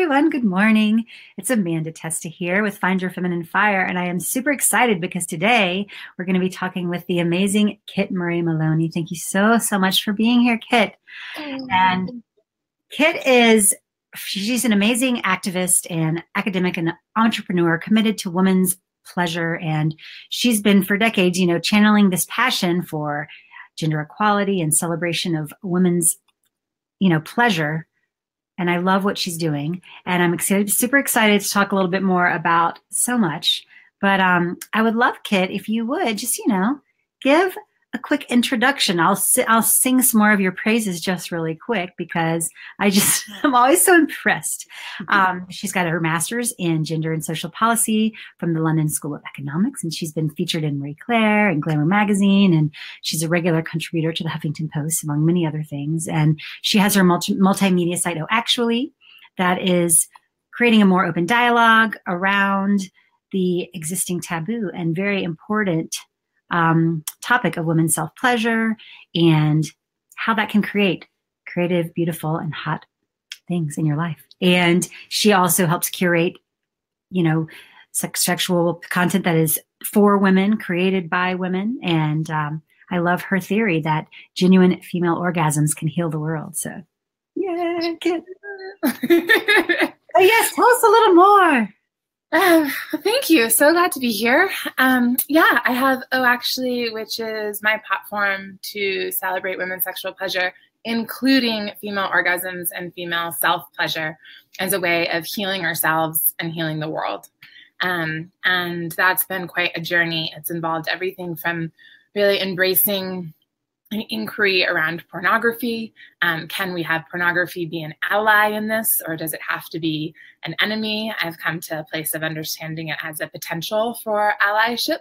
everyone. Good morning. It's Amanda Testa here with Find Your Feminine Fire, and I am super excited because today we're going to be talking with the amazing Kit Murray Maloney. Thank you so much for being here, Kit. And Kit she's an amazing activist and academic and entrepreneur committed to women's pleasure, and she's been for decades, channeling this passion for gender equality and celebration of women's, pleasure. And I love what she's doing. And I'm super excited to talk a little bit more about so much. But I would love, Kit, if you would just, give a quick introduction. I'll sing some more of your praises just really quick because I'm always so impressed. She's got her master's in gender and social policy from the London School of Economics, and she's been featured in Marie Claire and Glamour magazine, and she's a regular contributor to the Huffington Post, among many other things. And she has her multimedia site, Oh Actually, that is creating a more open dialogue around the existing taboo and very important topic of women's self-pleasure and how that can create creative, beautiful, and hot things in your life. And she also helps curate, sexual content that is for women, created by women. And I love her theory that genuine female orgasms can heal the world. So, yeah, yes, tell us a little more. Thank you. So glad to be here. I have Oh Actually, which is my platform to celebrate women's sexual pleasure, including female orgasms and female self-pleasure as a way of healing ourselves and healing the world. And that's been quite a journey. It's involved everything from really embracing an inquiry around pornography. Can we have pornography be an ally in this, or does it have to be an enemy? I've come to a place of understanding it as a potential for allyship.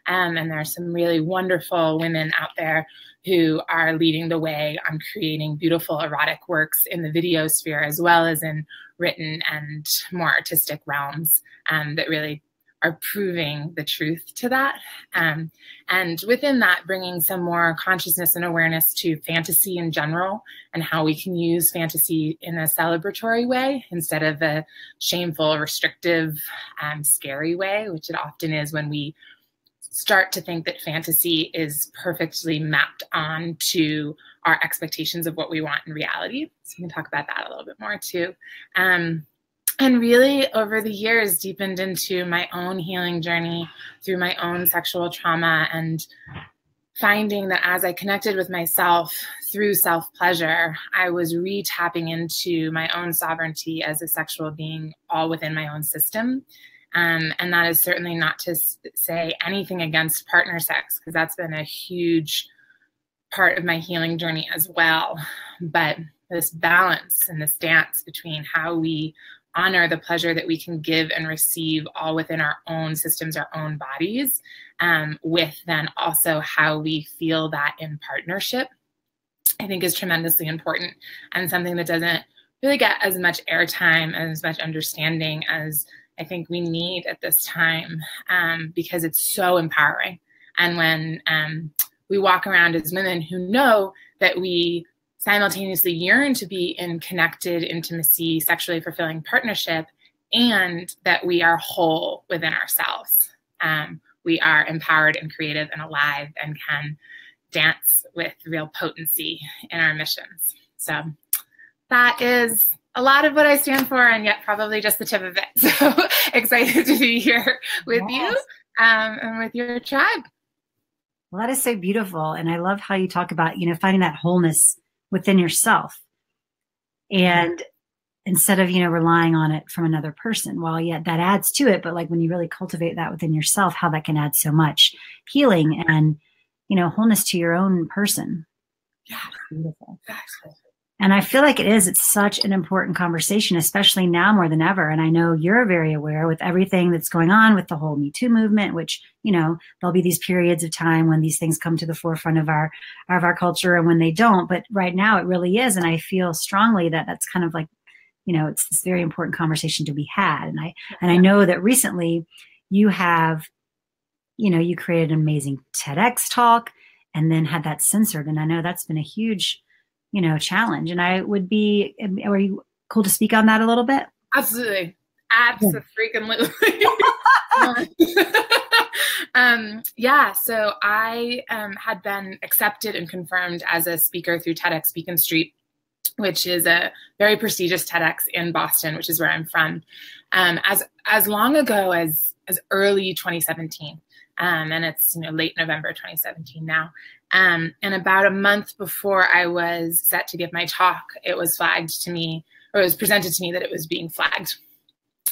And there are some really wonderful women out there who are leading the way on creating beautiful erotic works in the video sphere, as well as in written and more artistic realms that really are proving the truth to that. And within that, bringing some more consciousness and awareness to fantasy in general and how we can use fantasy in a celebratory way instead of a shameful, restrictive, scary way, which it often is when we start to think that fantasy is perfectly mapped onto our expectations of what we want in reality. So we can talk about that a little bit more too. And really, over the years, deepened into my own healing journey through my own sexual trauma, and finding that as I connected with myself through self-pleasure, I was re-tapping into my own sovereignty as a sexual being, all within my own system. And that is certainly not to say anything against partner sex, because that's been a huge part of my healing journey as well. But this balance and this dance between how we honor the pleasure that we can give and receive all within our own systems, our own bodies, with then also how we feel that in partnership, I think is tremendously important, and something that doesn't really get as much airtime and as much understanding as I think we need at this time, because it's so empowering. And when we walk around as women who know that we simultaneously yearn to be in connected intimacy, sexually fulfilling partnership, and that we are whole within ourselves. We are empowered and creative and alive and can dance with real potency in our missions. So that is a lot of what I stand for, and yet probably just the tip of it. So excited to be here with you and with your tribe. Well, that is so beautiful. And I love how you talk about, finding that wholeness within yourself, and instead of relying on it from another person. Well, yeah, that adds to it, but like when you really cultivate that within yourself, how that can add so much healing and wholeness to your own person. Yeah, beautiful. Exactly. And I feel like it's such an important conversation, especially now more than ever. And I know you're very aware with everything that's going on with the whole Me Too movement, which, there'll be these periods of time when these things come to the forefront of our culture and when they don't. But right now it really is. And I feel strongly that that's kind of like, it's this very important conversation to be had. And I know that recently you have, you created an amazing TEDx talk and then had that censored. And I know that's been a huge challenge. And are you cool to speak on that a little bit? Absolutely. Absolutely. Yeah, so I had been accepted and confirmed as a speaker through TEDx Beacon Street, which is a very prestigious TEDx in Boston, which is where I'm from, as long ago as early 2017. And it's late November 2017 now. And about a month before I was set to give my talk, it was flagged to me, or it was presented to me that it was being flagged.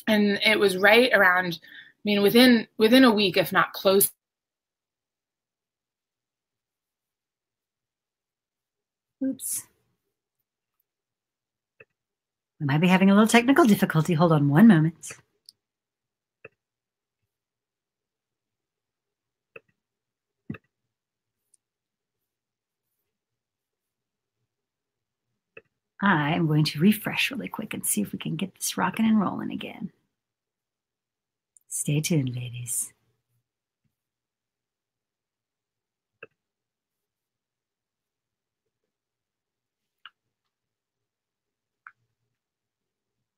And it was right around, within a week, if not close. Oops. I might be having a little technical difficulty. Hold on one moment. I am going to refresh really quick and see if we can get this rocking and rolling again. Stay tuned, ladies.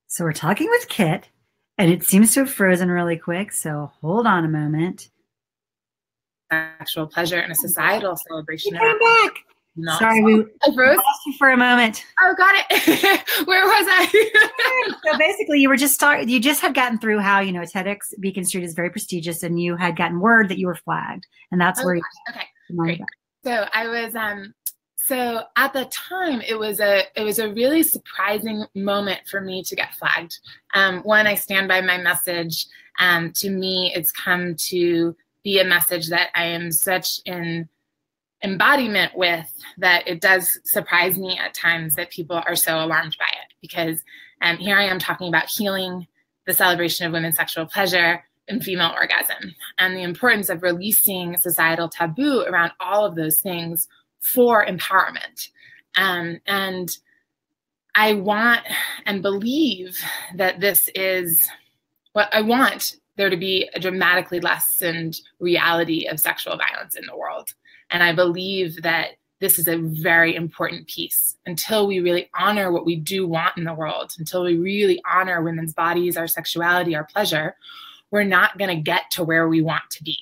So we're talking with Kit, and it seems to have frozen really quick, so hold on a moment. Sexual pleasure and a societal celebration. Come back. No. Sorry, we lost you for a moment. Oh, got it. Where was I? So basically, you just had gotten through how TEDx Beacon Street is very prestigious, and you had gotten word that you were flagged, and that's where. Okay, great. So I was So at the time, it was a really surprising moment for me to get flagged. One, I stand by my message. To me, it's come to be a message that I am such an embodiment with that it does surprise me at times that people are so alarmed by it, because here I am talking about healing, the celebration of women's sexual pleasure, and female orgasm, and the importance of releasing societal taboo around all of those things for empowerment. And I want and believe that this is what I want there to be, a dramatically lessened reality of sexual violence in the world. And I believe that this is a very important piece. Until we really honor what we do want in the world, until we really honor women's bodies, our sexuality, our pleasure, we're not going to get to where we want to be.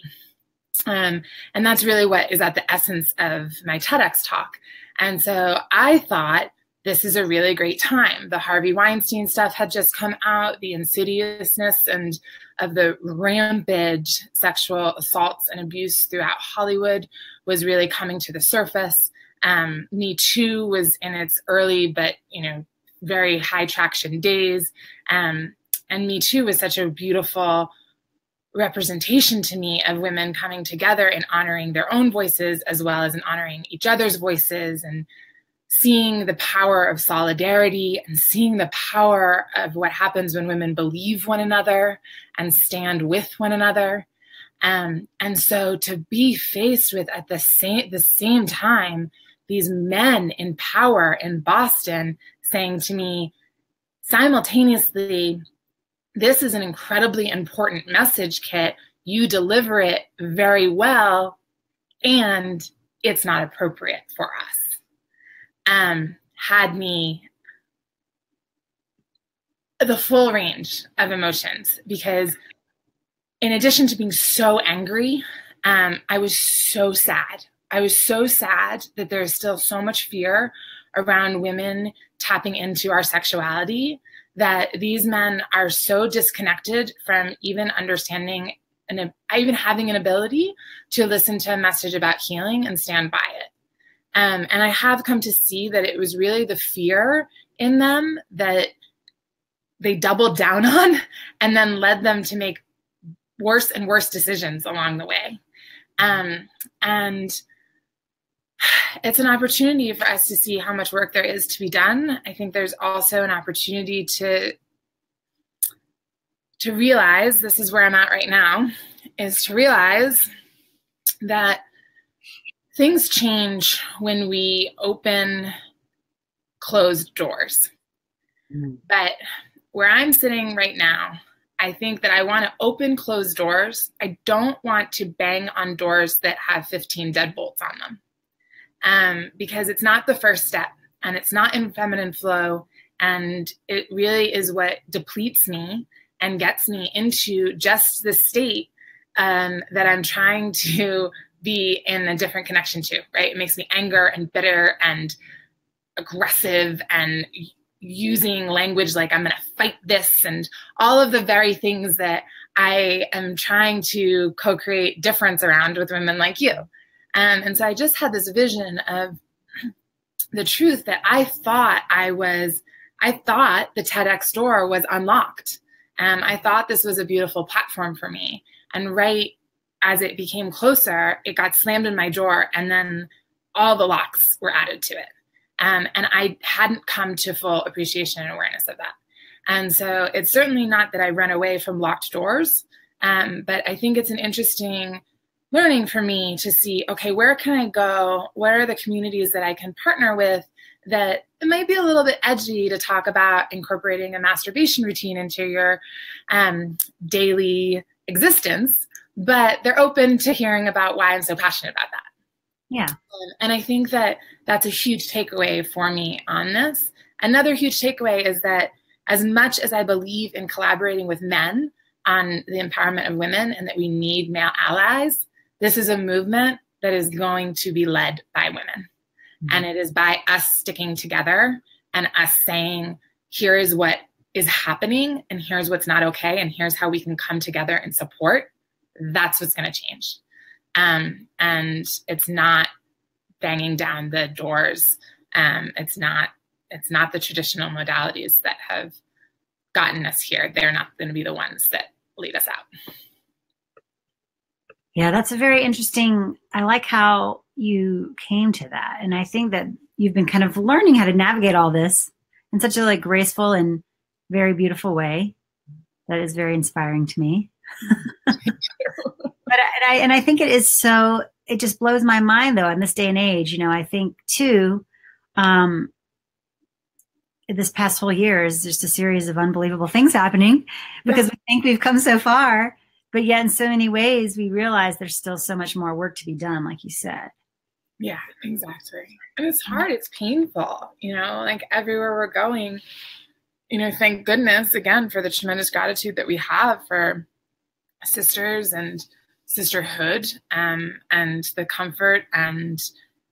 And that's really what is at the essence of my TEDx talk. And so I thought, this is a really great time. The Harvey Weinstein stuff had just come out, the insidiousness and of the rampant sexual assaults and abuse throughout Hollywood was really coming to the surface. Me Too was in its early but very high traction days. And Me Too was such a beautiful representation to me of women coming together and honoring their own voices as well as in honoring each other's voices, and seeing the power of solidarity and seeing the power of what happens when women believe one another and stand with one another. And so to be faced with at the same time, these men in power in Boston saying to me simultaneously, this is an incredibly important message, Kit. You deliver it very well, and it's not appropriate for us. Had me the full range of emotions, because in addition to being so angry, I was so sad. I was so sad that there's still so much fear around women tapping into our sexuality, that these men are so disconnected from even understanding and even having an ability to listen to a message about healing and stand by it. And I have come to see that it was really the fear in them that they doubled down on and then led them to make worse and worse decisions along the way. And it's an opportunity for us to see how much work there is to be done. I think there's also an opportunity to realize, this is where I'm at right now, is to realize that things change when we open closed doors. But where I'm sitting right now, I think that I want to open closed doors. I don't want to bang on doors that have 15 deadbolts on them, because it's not the first step, and it's not in feminine flow, And it really is what depletes me and gets me into just the state that I'm trying to be in a different connection to, right? It makes me anger and bitter and aggressive and using language like I'm going to fight this and all of the very things that I am trying to co-create difference around with women like you. And so I just had this vision of the truth that I thought the TEDx door was unlocked. I thought this was a beautiful platform for me. And right as it became closer, it got slammed in my door, and then all the locks were added to it. And I hadn't come to full appreciation and awareness of that. And so it's certainly not that I run away from locked doors, but I think it's an interesting learning for me to see, okay, where can I go? What are the communities that I can partner with that it might be a little bit edgy to talk about incorporating a masturbation routine into your daily existence, but they're open to hearing about why I'm so passionate about that. Yeah. And I think that that's a huge takeaway for me on this. Another huge takeaway is that as much as I believe in collaborating with men on the empowerment of women and that we need male allies, this is a movement that is going to be led by women. Mm-hmm. And it is by us sticking together and us saying, here is what is happening and here's what's not okay and here's how we can come together and support. That's what's going to change. And it's not banging down the doors. It's not the traditional modalities that have gotten us here. They're not going to be the ones that lead us out. Yeah, that's a very interesting, I like how you came to that. And I think that you've been kind of learning how to navigate all this in such a like graceful and very beautiful way. That is very inspiring to me. But I think it is so, it just blows my mind though in this day and age. You know, I think too, this past whole year is just a series of unbelievable things happening because we think we've come so far, but yet in so many ways we realize there's still so much more work to be done, like you said. Yeah, exactly. And it's hard. It's painful, you know, like everywhere we're going, you know, thank goodness again for the tremendous gratitude that we have for sisters and sisterhood, and the comfort and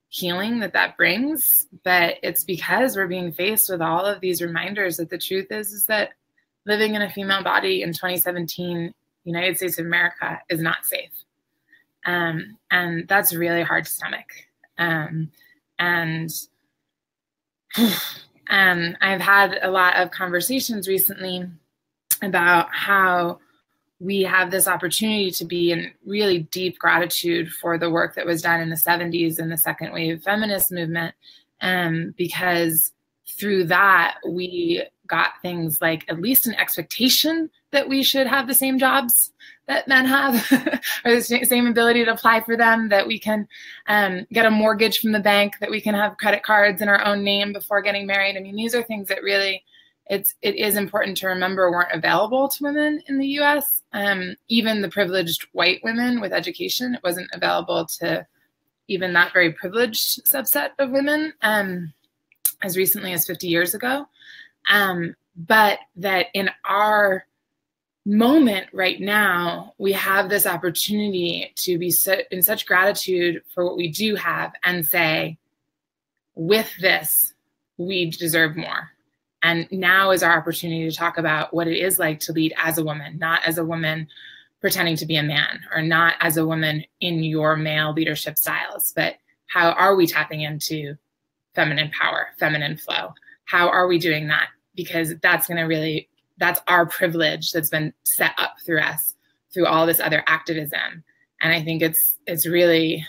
healing that brings. But it's because we're being faced with all of these reminders that the truth is that living in a female body in 2017, United States of America, is not safe. And that's really hard to stomach. And I've had a lot of conversations recently about how we have this opportunity to be in really deep gratitude for the work that was done in the 70s and the second wave feminist movement, because through that, we got things like at least an expectation that we should have the same jobs that men have, or the same ability to apply for them, that we can get a mortgage from the bank, that we can have credit cards in our own name before getting married. I mean, these are things that really, it is important to remember weren't available to women in the US. Even the privileged white women with education, it wasn't available to even that very privileged subset of women as recently as 50 years ago. But that in our moment right now, we have this opportunity to be in such gratitude for what we do have and say, with this, we deserve more. And now is our opportunity to talk about what it is like to lead as a woman, not as a woman pretending to be a man, or not as a woman in your male leadership styles, but how are we tapping into feminine power, feminine flow? How are we doing that? Because that's our privilege that's been set up through us, through all this other activism. And I think it's really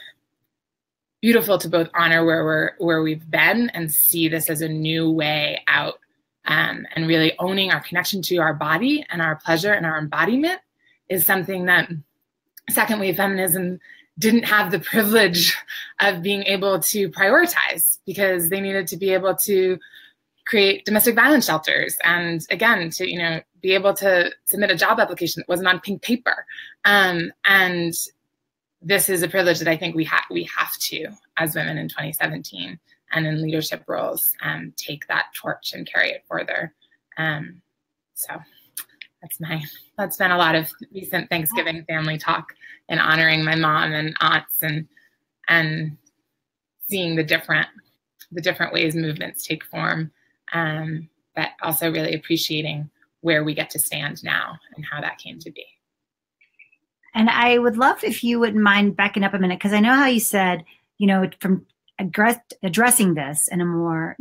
beautiful to both honor where we've been and see this as a new way out. And really owning our connection to our body and our pleasure and our embodiment is something that second wave feminism didn't have the privilege of being able to prioritize, because they needed to be able to create domestic violence shelters and, again, to, you know, be able to submit a job application that wasn't on pink paper. And this is a privilege that I think we have to, as women in 2017, and in leadership roles, take that torch and carry it further. So that's been a lot of recent Thanksgiving family talk and honoring my mom and aunts and seeing the different ways movements take form, but also really appreciating where we get to stand now and how that came to be. And I would love if you wouldn't mind backing up a minute, because I know how you said, from addressing this in a more,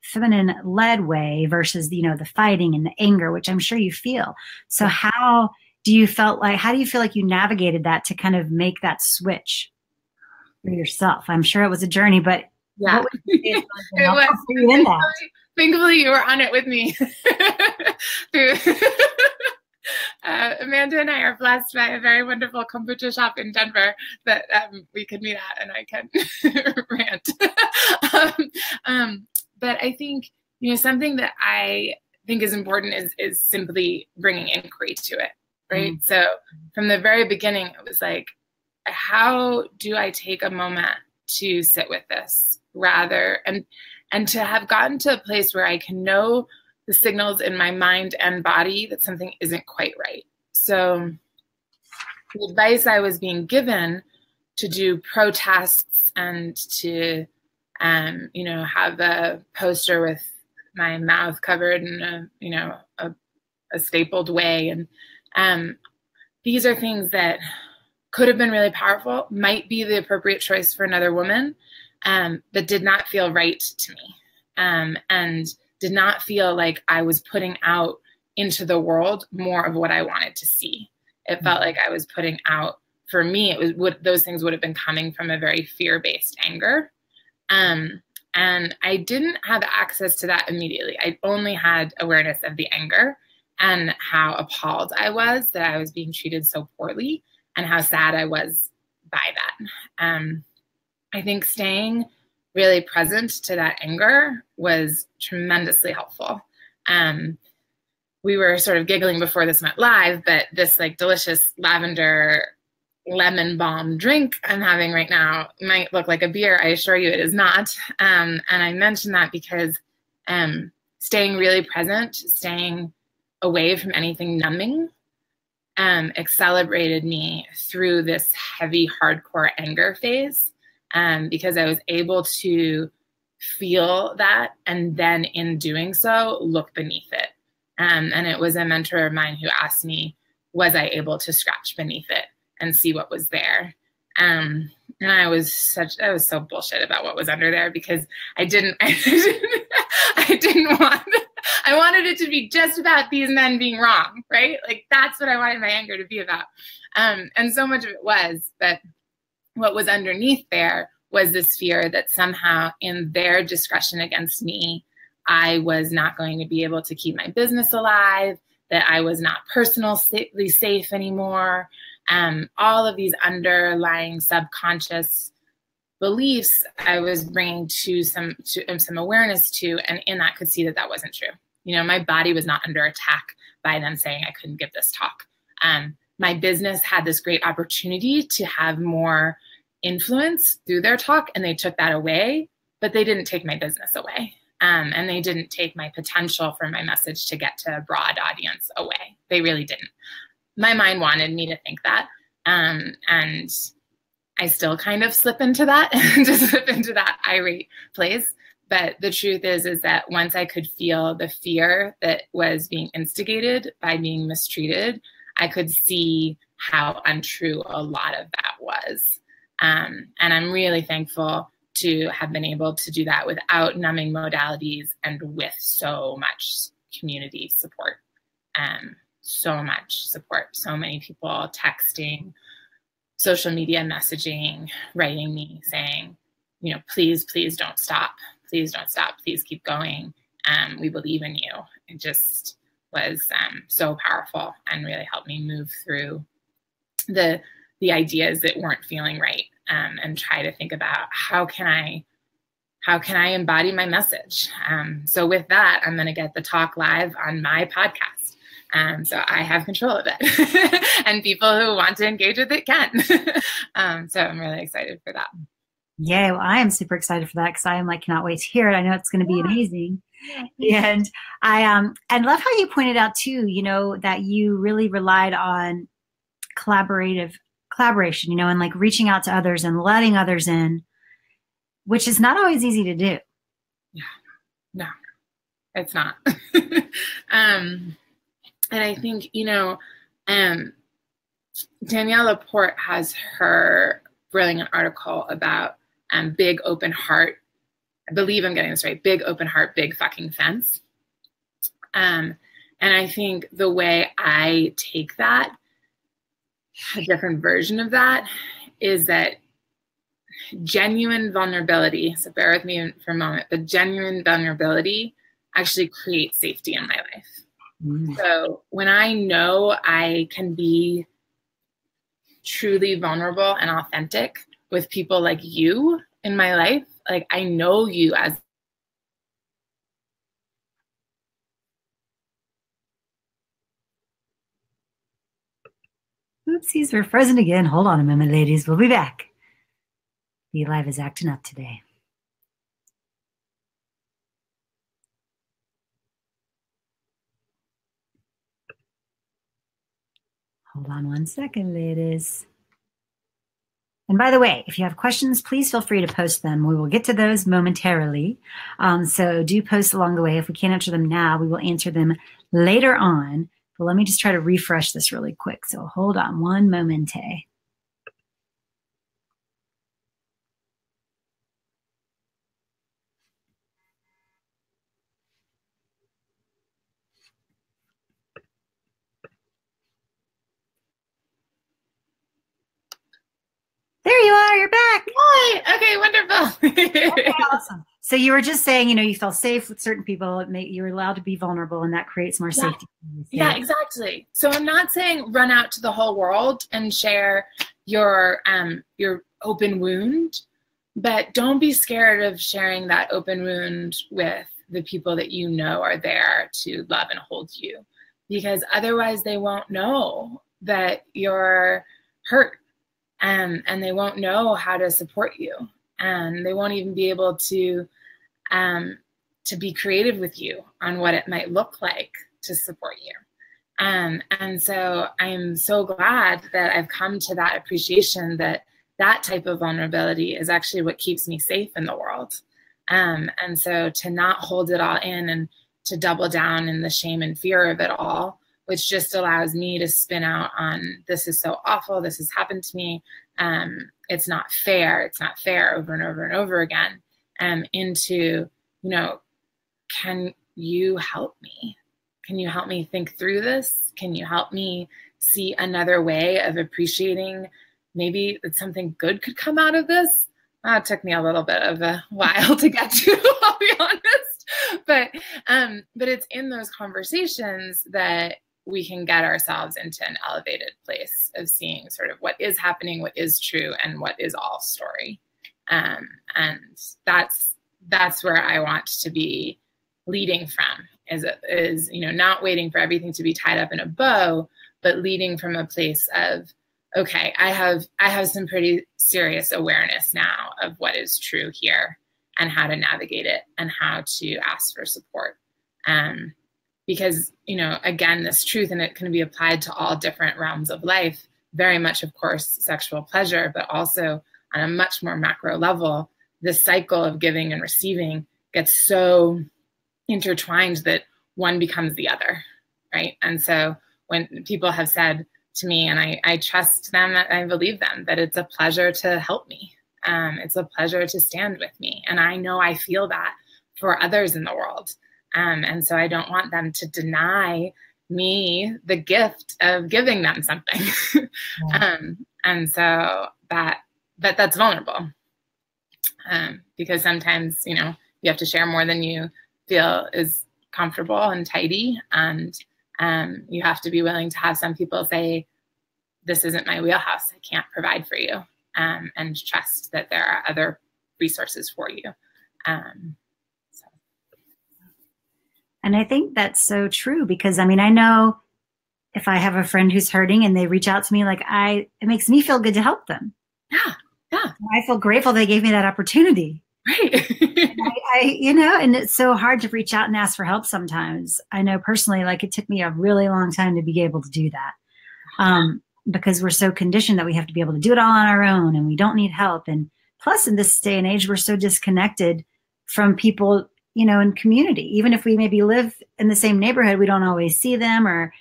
feminine-led way versus, the fighting and the anger, which I'm sure you feel. So how do you feel like you navigated that to kind of make that switch for yourself? I'm sure it was a journey, but yeah, what would you say it was. Thankfully, you were on it with me. Amanda and I are blessed by a very wonderful kombucha shop in Denver that we could meet at, and I can rant. But I think, something that I think is important is simply bringing inquiry to it, right? Mm-hmm. So from the very beginning, it was like, how do I take a moment to sit with this and to have gotten to a place where I can know the signals in my mind and body that something isn't quite right. So the advice I was being given to do protests and to, have a poster with my mouth covered in a stapled way. And these are things that could have been really powerful, might be the appropriate choice for another woman, but did not feel right to me. And did not feel like I was putting out into the world more of what I wanted to see. It felt like I was putting out, for me, those things would have been coming from a very fear-based anger. And I didn't have access to that immediately. I only had awareness of the anger and how appalled I was that I was being treated so poorly and how sad I was by that. I think staying really present to that anger was tremendously helpful. We were sort of giggling before this went live, but this delicious lavender lemon balm drink I'm having right now might look like a beer. I assure you it is not. And I mention that because staying really present, staying away from anything numbing, accelerated me through this heavy, hardcore anger phase. Because I was able to feel that, and then in doing so, look beneath it. And it was a mentor of mine who asked me, was I able to scratch beneath it and see what was there? And I was so bullshit about what was under there, because I wanted it to be just about these men being wrong, right? Like, that's what I wanted my anger to be about. And so much of it was, but what was underneath there was this fear that somehow in their discretion against me, I was not going to be able to keep my business alive, that I was not personally safe anymore. All of these underlying subconscious beliefs I was bringing to some awareness to, and in that could see that that wasn't true. My body was not under attack by them saying I couldn't give this talk. My business had this great opportunity to have more influence through their talk, and they took that away, but they didn't take my business away. And they didn't take my potential for my message to get to a broad audience away. They really didn't. My mind wanted me to think that. And I still kind of slip into that irate place. But the truth is that once I could feel the fear that was being instigated by being mistreated, I could see how untrue a lot of that was. And I'm really thankful to have been able to do that without numbing modalities and with so much community support. So much support, so many people texting, social media messaging, writing me saying, please don't stop. Please don't stop. Please keep going. We believe in you. It just was so powerful and really helped me move through the ideas that weren't feeling right, and try to think about how can I embody my message. So with that, I'm going to get the talk live on my podcast. So I have control of it and people who want to engage with it can. So I'm really excited for that. Yay. Well, I am super excited for that because I am like, cannot wait to hear it. I know it's going to be amazing. Yeah. And I love how you pointed out too, you know, that you really relied on collaboration, you know, and like reaching out to others and letting others in, which is not always easy to do. Yeah. No, it's not. And I think, you know, Danielle Laporte has her brilliant article about big open heart. I believe I'm getting this right. Big open heart, big fucking fence. And I think the way I take that, a different version of that, is that genuine vulnerability, so bear with me for a moment, but genuine vulnerability actually creates safety in my life. So when I know I can be truly vulnerable and authentic with people like you in my life, like I know you as Oopsies, we're frozen again. Hold on a moment, ladies. We'll be back. Be Live is acting up today. Hold on one second, ladies. And by the way, if you have questions, please feel free to post them. We will get to those momentarily. So do post along the way. If we can't answer them now, we will answer them later on. But let me just try to refresh this really quick. So hold on one moment. There you are. You're back. Hi. Okay, wonderful. Okay, awesome. So you were just saying, you know, you felt safe with certain people. You're allowed to be vulnerable, and that creates more safety. Yeah, exactly. So I'm not saying run out to the whole world and share your open wound, but don't be scared of sharing that open wound with the people that you know are there to love and hold you, because otherwise they won't know that you're hurt, and they won't know how to support you, and they won't even be able to be creative with you on what it might look like to support you. And so I'm so glad that I've come to that appreciation that that type of vulnerability is actually what keeps me safe in the world. And so to not hold it all in and to double down in the shame and fear of it all, which just allows me to spin out on, this is so awful, this has happened to me, it's not fair over and over and over again, into, you know, can you help me? Can you help me think through this? Can you help me see another way of appreciating maybe that something good could come out of this? It took me a little bit of a while to get to, I'll be honest. But it's in those conversations that we can get ourselves into an elevated place of seeing sort of what is happening, what is true, and what is all story. And that's where I want to be leading from, is, you know, not waiting for everything to be tied up in a bow, but leading from a place of, okay, I have some pretty serious awareness now of what is true here and how to navigate it and how to ask for support. Because, you know, again, this truth, and it can be applied to all different realms of life, very much, of course, sexual pleasure, but also on a much more macro level, this cycle of giving and receiving gets so intertwined that one becomes the other, right? And so when people have said to me, and I trust them, I believe them, that it's a pleasure to help me. It's a pleasure to stand with me. And I know I feel that for others in the world. And so I don't want them to deny me the gift of giving them something. And so that's vulnerable. Because sometimes, you know, you have to share more than you feel is comfortable and tidy. And you have to be willing to have some people say, this isn't my wheelhouse, I can't provide for you. And trust that there are other resources for you. And I think that's so true, because I mean, I know if I have a friend who's hurting and they reach out to me, like it makes me feel good to help them. Yeah. Yeah. I feel grateful they gave me that opportunity. Right. And it's so hard to reach out and ask for help sometimes. I know personally, like it took me a really long time to be able to do that. Because we're so conditioned that we have to be able to do it all on our own and we don't need help. And plus in this day and age, we're so disconnected from people, in community. Even if we maybe live in the same neighborhood, we don't always see them or,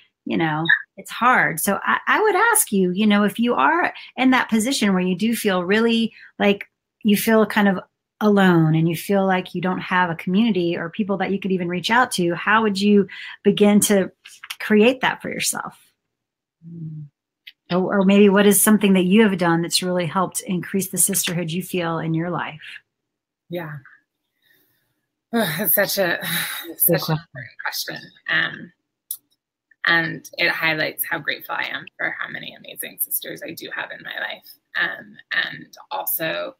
it's hard. So I would ask you, if you are in that position where you do feel really like you feel kind of alone and you feel like you don't have a community or people that you could even reach out to, how would you begin to create that for yourself? Or maybe what is something that you have done that's really helped increase the sisterhood you feel in your life? Yeah. It's such an important question. And it highlights how grateful I am for how many amazing sisters I do have in my life. And also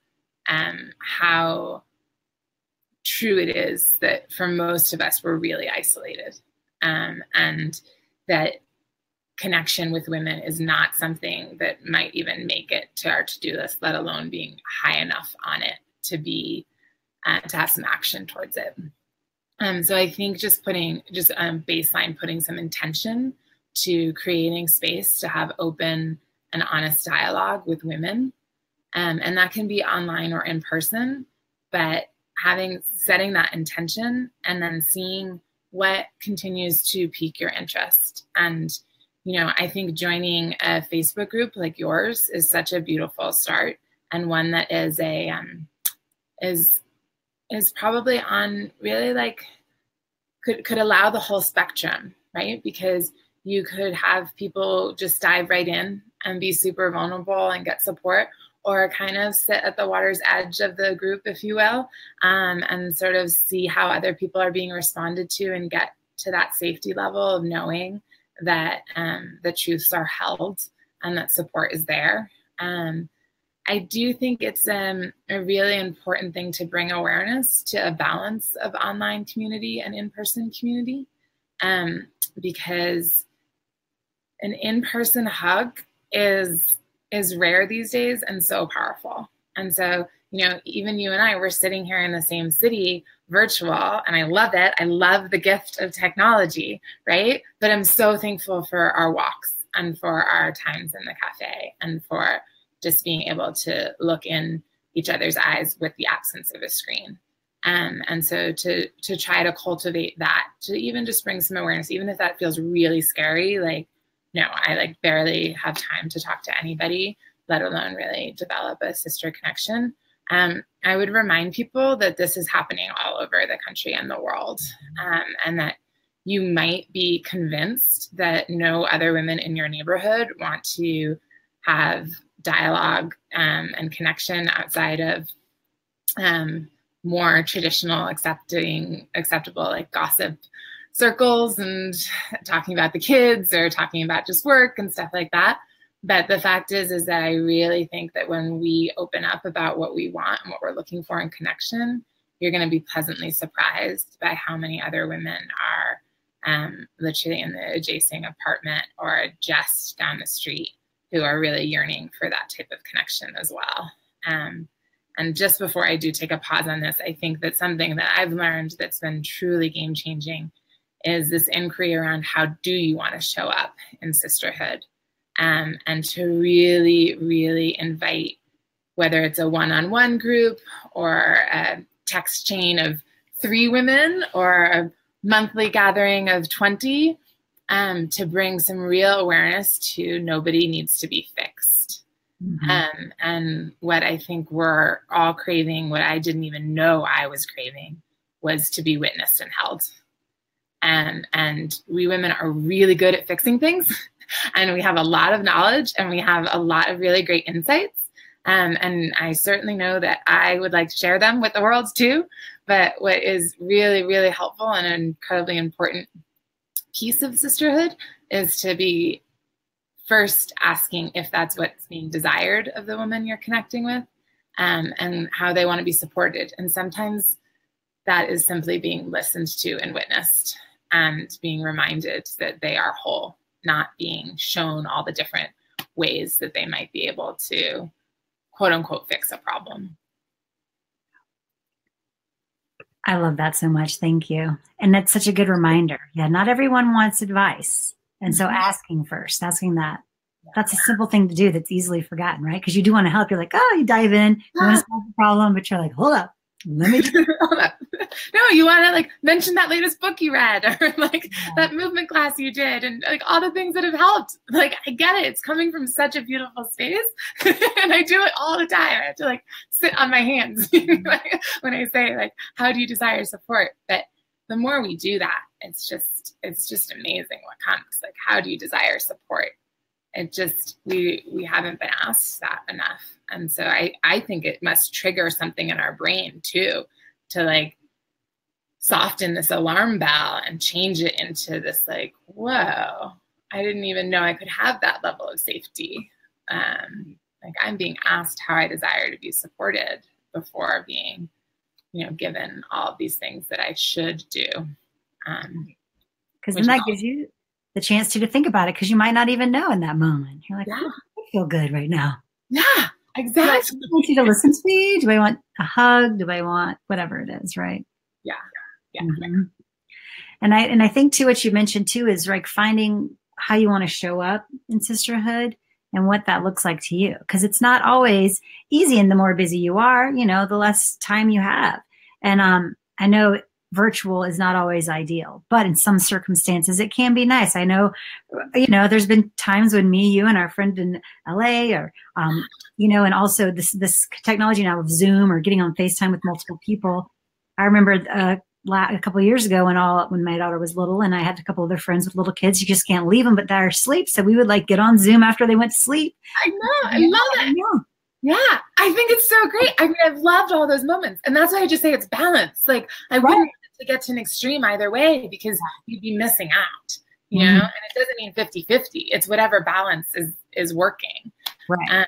how true it is that for most of us, we're really isolated. And that connection with women is not something that might even make it to our to-do list, let alone being high enough on it to be to have some action towards it. So I think just baseline, putting some intention to creating space to have open and honest dialogue with women, and that can be online or in person, but setting that intention and then seeing what continues to pique your interest. And I think joining a Facebook group like yours is such a beautiful start, and one that is is probably on really like could allow the whole spectrum, right? Because you could have people just dive right in and be super vulnerable and get support, or kind of sit at the water's edge of the group, if you will, and sort of see how other people are being responded to and get to that safety level of knowing that the truths are held and that support is there. I do think it's a really important thing to bring awareness to a balance of online community and in-person community, because an in-person hug is rare these days and so powerful. And so, even you and I, we're sitting here in the same city, virtual, and I love it. I love the gift of technology, right? But I'm so thankful for our walks and for our times in the cafe and for just being able to look in each other's eyes with the absence of a screen. And so to try to cultivate that, to even just bring some awareness, even if that feels really scary, like, no, I barely have time to talk to anybody, let alone really develop a sister connection. I would remind people that this is happening all over the country and the world, and that you might be convinced that no other women in your neighborhood want to have dialogue and connection outside of more traditional acceptable like gossip circles and talking about the kids or talking about just work and stuff like that. But the fact is that I really think that when we open up about what we want and what we're looking for in connection, you're going to be pleasantly surprised by how many other women are literally in the adjacent apartment or just down the street who are really yearning for that type of connection as well. And just before I do take a pause on this, I think that something that I've learned that's been truly game-changing is this inquiry around how do you want to show up in sisterhood, and to really, really invite, whether it's a one-on-one group or a text chain of 3 women or a monthly gathering of 20, to bring some real awareness to nobody needs to be fixed. Mm-hmm. And what I think we're all craving, what I didn't even know I was craving, was to be witnessed and held. And we women are really good at fixing things, and we have a lot of knowledge, and we have a lot of really great insights. And I certainly know that I would like to share them with the world too. But what is really, really helpful and an incredibly important piece of sisterhood is to be first asking if that's what's being desired of the woman you're connecting with, and how they want to be supported. And sometimes that is simply being listened to and witnessed and being reminded that they are whole, not being shown all the different ways that they might be able to quote unquote fix a problem. I love that so much. Thank you. And that's such a good reminder. Yeah, not everyone wants advice. And so asking first, asking that's a simple thing to do that's easily forgotten, right? Because you do want to help. You're like, oh, you dive in, you want to solve the problem, but you're like, hold up, let me hold up. No, you want to like mention that latest book you read, or like that movement class you did, and like all the things that have helped. Like, I get it. It's coming from such a beautiful space. And I do it all the time. I have to like sit on my hands like, when I say like, how do you desire support? But the more we do that, it's just amazing what comes. Like, how do you desire support? It just, we haven't been asked that enough. And so I think it must trigger something in our brain too, to like soften this alarm bell and change it into this like, whoa, I didn't even know I could have that level of safety. Like, I'm being asked how I desire to be supported before being, given all of these things that I should do. Because then that gives you the chance to think about it, because you might not even know in that moment. You're like, oh, I feel good right now. Yeah, exactly. Do I want you to listen to me? Do I want a hug? Do I want whatever it is, right? Yeah. Mm-hmm. And I think too, what you mentioned too is like finding how you want to show up in sisterhood and what that looks like to you. Because it's not always easy, and the more busy you are, the less time you have. And I know virtual is not always ideal, but in some circumstances it can be nice. I know, there's been times when me, you, and our friend in LA, or and also this technology now of Zoom or getting on FaceTime with multiple people. I remember a couple of years ago when my daughter was little, and I had a couple other friends with little kids. You just can't leave them, but they're asleep. So we would like get on Zoom after they went to sleep. I know. I love it. Yeah, I think it's so great. I mean, I've loved all those moments. And that's why I just say it's balance. Like, I wouldn't want it to get to an extreme either way, because you'd be missing out, you know? And it doesn't mean 50-50. It's whatever balance is working. Right.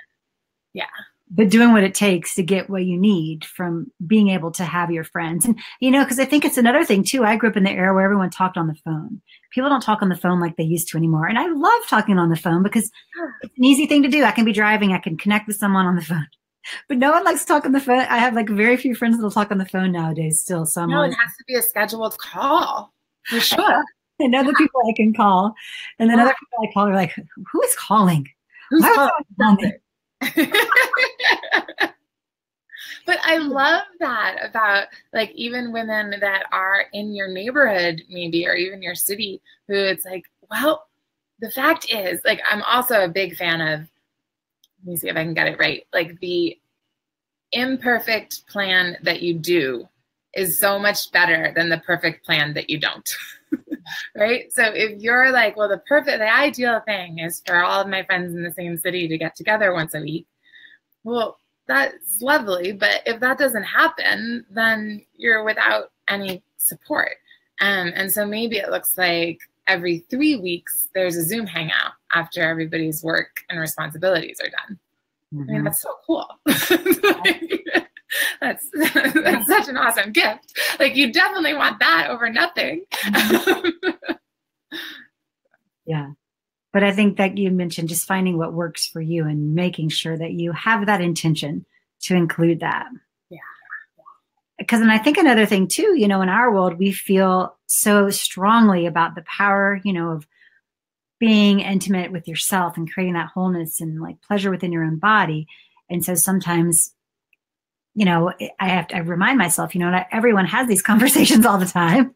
Yeah. But doing what it takes to get what you need from being able to have your friends. And, because I think it's another thing too. I grew up in the era where everyone talked on the phone. People don't talk on the phone like they used to anymore. And I love talking on the phone because it's an easy thing to do. I can be driving. I can connect with someone on the phone. But no one likes to talk on the phone. I have like very few friends that'll talk on the phone nowadays still. So no, it has to be a scheduled call. For sure. And other people I can call. And then other people I call are like, who is calling? Who's calling? But I love that about like even women that are in your neighborhood maybe, or even your city, who it's like, well, the fact is, like, I'm also a big fan of, let me see if I can get it right, like the imperfect plan that you do is so much better than the perfect plan that you don't. Right? So if you're like, well, the ideal thing is for all of my friends in the same city to get together once a week. Well, that's lovely. But if that doesn't happen, then you're without any support. And so maybe it looks like every 3 weeks, there's a Zoom hangout after everybody's work and responsibilities are done. I mean, that's so cool. That's such an awesome gift. Like, you definitely want that over nothing. Yeah. But I think that you mentioned just finding what works for you and making sure that you have that intention to include that. Yeah. Because, and I think another thing too, in our world, we feel so strongly about the power, of being intimate with yourself and creating that wholeness and like pleasure within your own body. And so sometimes, I remind myself, not everyone has these conversations all the time.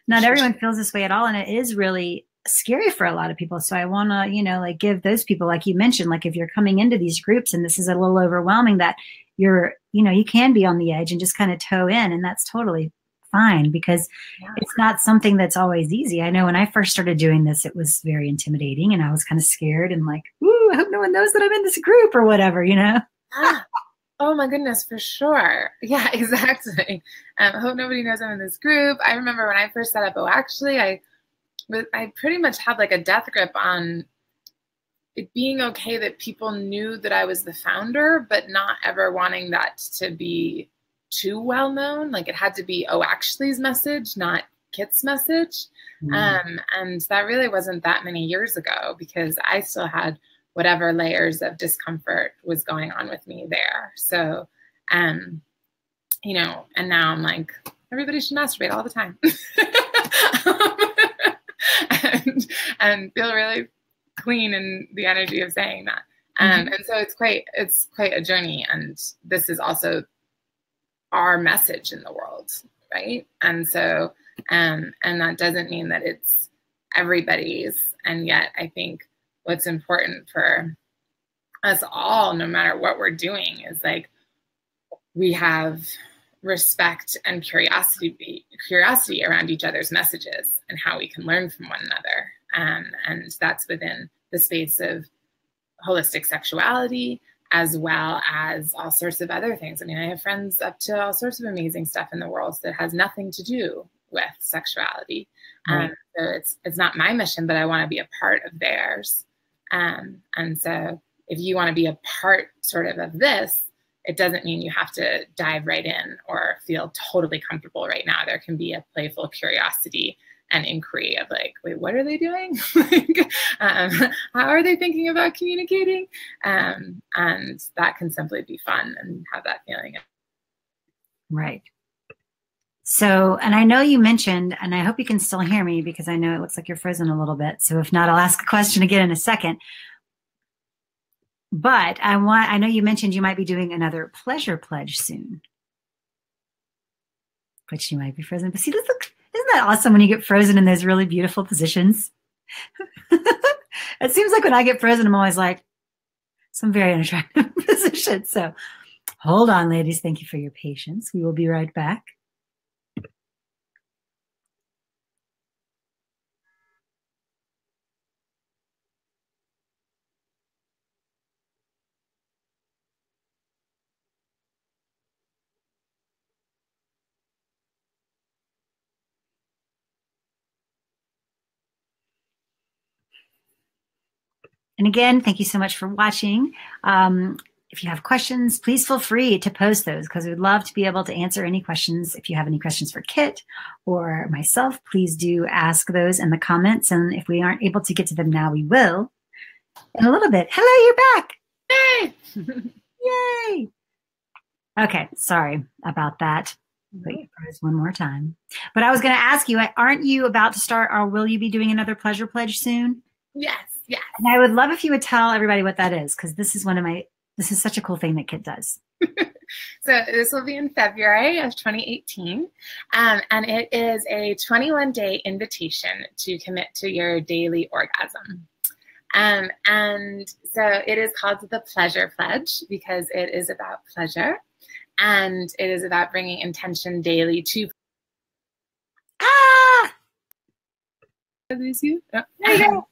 Not everyone feels this way at all. And it is really scary for a lot of people. So I want to, like give those people, like you mentioned, like if you're coming into these groups and this is a little overwhelming, that you're, you can be on the edge and just kind of toe in, and that's totally fine, because it's not something that's always easy. I know when I first started doing this, it was very intimidating and I was kind of scared and like, ooh, I hope no one knows that I'm in this group or whatever, Oh my goodness, for sure. Yeah, exactly. I hope nobody knows I'm in this group. I remember when I first set up actually, I pretty much had like a death grip on it being okay that people knew that I was the founder, but not ever wanting that to be too well known. Like, it had to be actually's message, not Kit's message. And that really wasn't that many years ago, because I still had whatever layers of discomfort was going on with me there. So, you know, and now I'm like, everybody should masturbate all the time. and feel really clean in the energy of saying that. And so it's quite a journey. And this is also our message in the world, right? And so, and that doesn't mean that it's everybody's. And yet I think what's important for us all, no matter what we're doing, is like, we have respect and curiosity around each other's messages and how we can learn from one another. And that's within the space of holistic sexuality, as well as all sorts of other things. I mean, I have friends up to all sorts of amazing stuff in the world that has nothing to do with sexuality. Right. So it's not my mission, but I want to be a part of theirs. And so if you want to be a part sort of this, it doesn't mean you have to dive right in or feel totally comfortable right now. There can be a playful curiosity and inquiry of like, wait, what are they doing? How are they thinking about communicating? And that can simply be fun and have that feeling. Right. So, and I know you mentioned, and I hope you can still hear me because I know it looks like you're frozen a little bit. So if not, I'll ask a question again in a second. But I know you mentioned you might be doing another pleasure pledge soon. But you might be frozen. But see, isn't that awesome when you get frozen in those really beautiful positions? It seems like when I get frozen, I'm always like, some very unattractive positions. So hold on, ladies. Thank you for your patience. We will be right back. And again, thank you so much for watching. If you have questions, please feel free to post those because we'd love to be able to answer any questions. If you have any questions for Kit or myself, please do ask those in the comments. And if we aren't able to get to them now, we will in a little bit. Hello, you're back. Yay. Yay. Okay, sorry about that. But you froze one more time. But I was going to ask you, aren't you about to start or will you be doing another pleasure pledge soon? Yes. Yes. And I would love if you would tell everybody what that is, because this is this is such a cool thing that Kit does. So this will be in February of 2018. And it is a 21-day invitation to commit to your daily orgasm. And so it is called the Pleasure Pledge because it is about pleasure. And it is about bringing intention daily to. Ah! Did I lose you? Oh. There you go.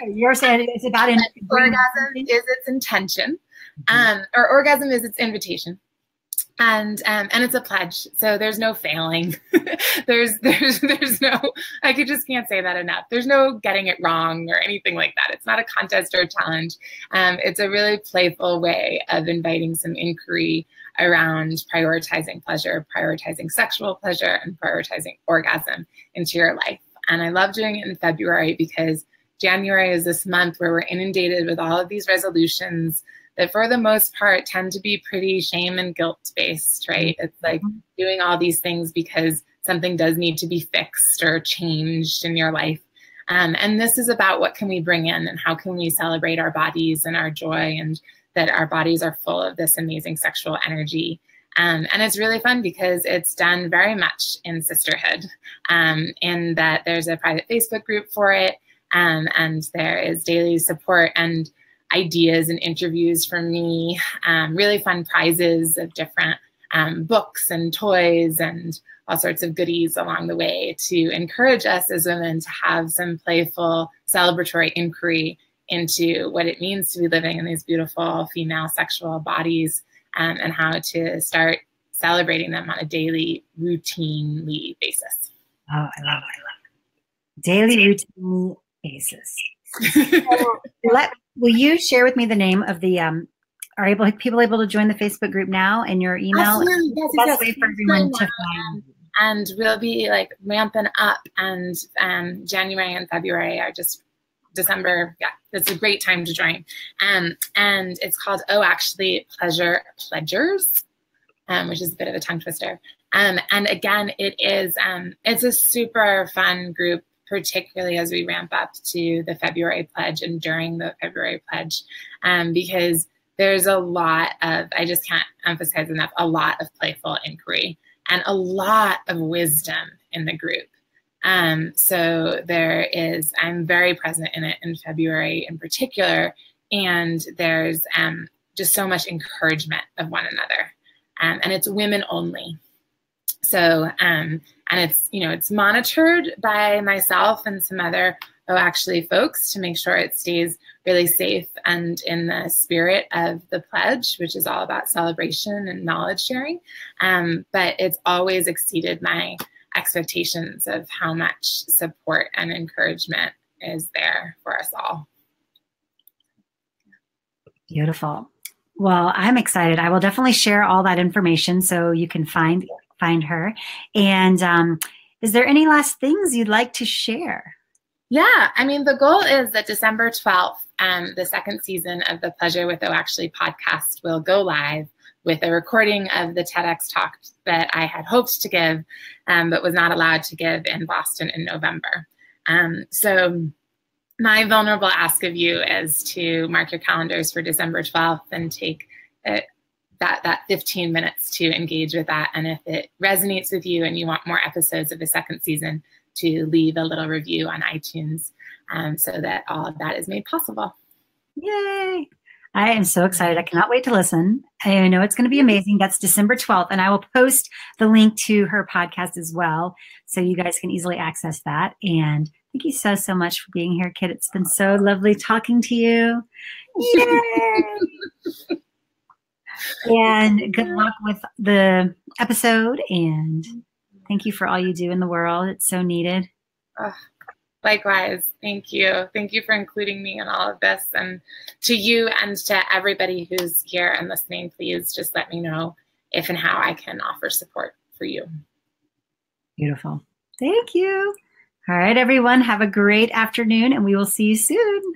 You're saying it's about orgasm is its intention, or orgasm is its invitation, and it's a pledge. So there's no failing. there's no. I can't say that enough. There's no getting it wrong or anything like that. It's not a contest or a challenge. It's a really playful way of inviting some inquiry around prioritizing pleasure, prioritizing sexual pleasure, and prioritizing orgasm into your life. And I love doing it in February because January is this month where we're inundated with all of these resolutions that for the most part tend to be pretty shame and guilt based, right? It's like doing all these things because something does need to be fixed or changed in your life. And this is about what can we bring in and how can we celebrate our bodies and our joy and that our bodies are full of this amazing sexual energy. And it's really fun because it's done very much in Sisterhood, in that there's a private Facebook group for it. And there is daily support and ideas and interviews from me, really fun prizes of different books and toys and all sorts of goodies along the way to encourage us as women to have some playful celebratory inquiry into what it means to be living in these beautiful female sexual bodies, and how to start celebrating them on a daily, routinely basis. Oh, I love it. Daily routine basis. So will you share with me the name of the are people able to join the Facebook group now and your email? Absolutely. Yes, way for everyone to find. And we'll be like ramping up, and January and February are just December, yeah, it's a great time to join. And it's called Oh Actually Pleasure Pledgers, which is a bit of a tongue twister. And again, it's a super fun group, particularly as we ramp up to the February pledge and during the February pledge, because there's a lot of, I just can't emphasize enough, a lot of playful inquiry and a lot of wisdom in the group. So I'm very present in it in February in particular, and there's just so much encouragement of one another. And it's women only. So, and it's monitored by myself and some other actually folks to make sure it stays really safe and in the spirit of the pledge, which is all about celebration and knowledge sharing. But it's always exceeded my expectations of how much support and encouragement is there for us all. Beautiful. Well, I'm excited. I will definitely share all that information so you can find her. And is there any last things you'd like to share? Yeah, I mean, the goal is that December 12th, the second season of the Pleasure with Oh Actually podcast will go live with a recording of the TEDx talk that I had hoped to give, but was not allowed to give in Boston in November. So my vulnerable ask of you is to mark your calendars for December 12th and take that 15 minutes to engage with that. And if it resonates with you and you want more episodes of the second season, to leave a little review on iTunes so that all of that is made possible. Yay! I am so excited. I cannot wait to listen. I know it's going to be amazing. That's December 12th. And I will post the link to her podcast as well, so you guys can easily access that. And thank you so, so much for being here, Kit. It's been so lovely talking to you. Yay! And good luck with the episode. And thank you for all you do in the world. It's so needed. Likewise. Thank you. Thank you for including me in all of this. And to you and to everybody who's here and listening, please just let me know if and how I can offer support for you. Beautiful. Thank you. All right, everyone. Have a great afternoon, and we will see you soon.